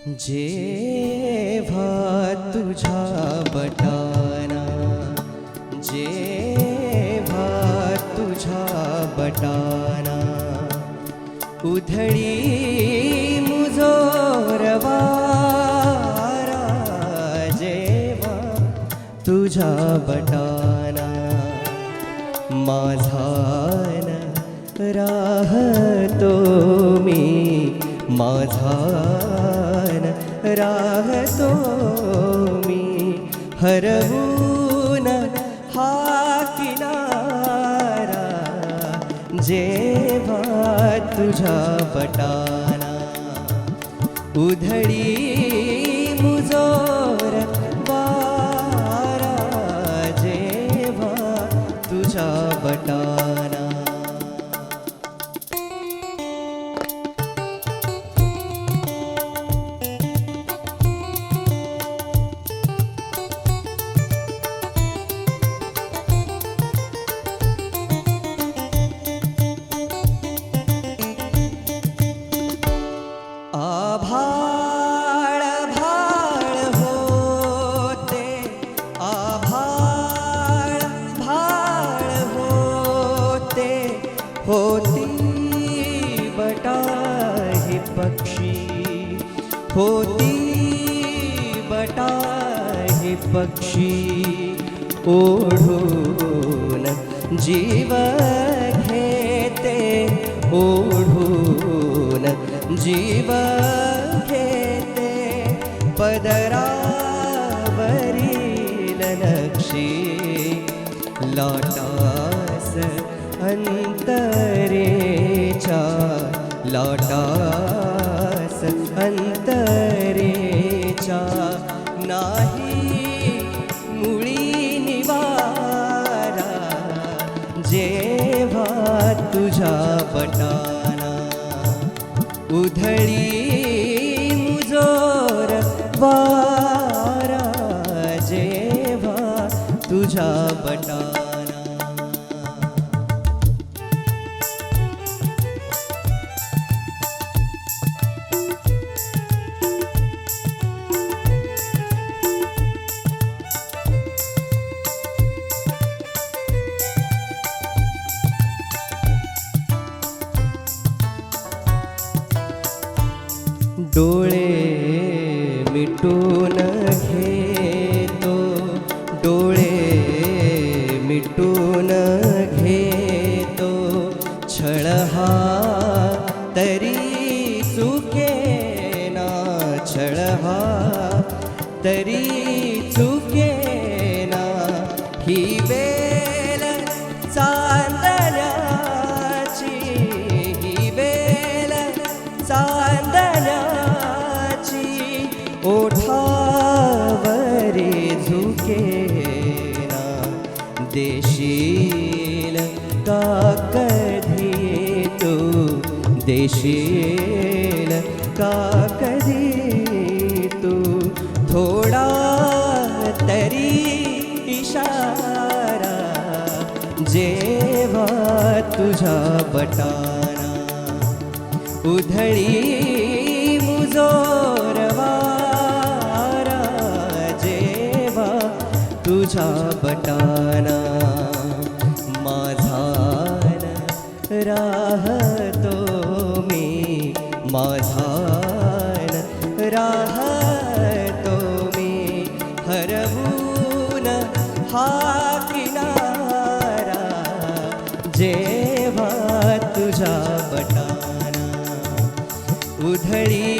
जेव्हा तुझा बटाना, जेव्हा तुझा बटाना उधळी मुजोर वारा, जेव्हा तुझा बटाना माझान राहतो मी, माझान राहतो मी, हरवून हा किनारा, जेव्हा तुझा बटाना उधळी मुजोर वारा, जेव्हा तुझा बटाना. आभाळ भाळ होते, आभाळ भाळ होते, होती बटाही पक्षी, होती बटाही पक्षी, ओढून जीव घेते, ओढून जीव घेते, पदरावरील नक्षी लाटास अंतरेच्या, लाटास अंतरेच्या, नाही मुळी निवारा, जेव्हा तुझा बटाना उधळी मुजोर वारा, जेव्हा तुझा बटाना. डोळे मिटून घेतो, डोळे मिटून घेतो, छळ हा तरी चुकेना, छळ हा तरी चुकेना, ही वेल चांदण्याची, ही वेल चांदण्याची, ओठावरी झुकेना, देशील का कधी तू, देशील का कधी तू, थोडा तरी इशारा, जेव्हा तुझा बटाना उधळी मुजोर वारा, जेव्हा तुझा बटाना माझान राहतो मी, माझान राहतो मी, हरवून हा किनारा, जेव्हा तुझा बटाना उधळी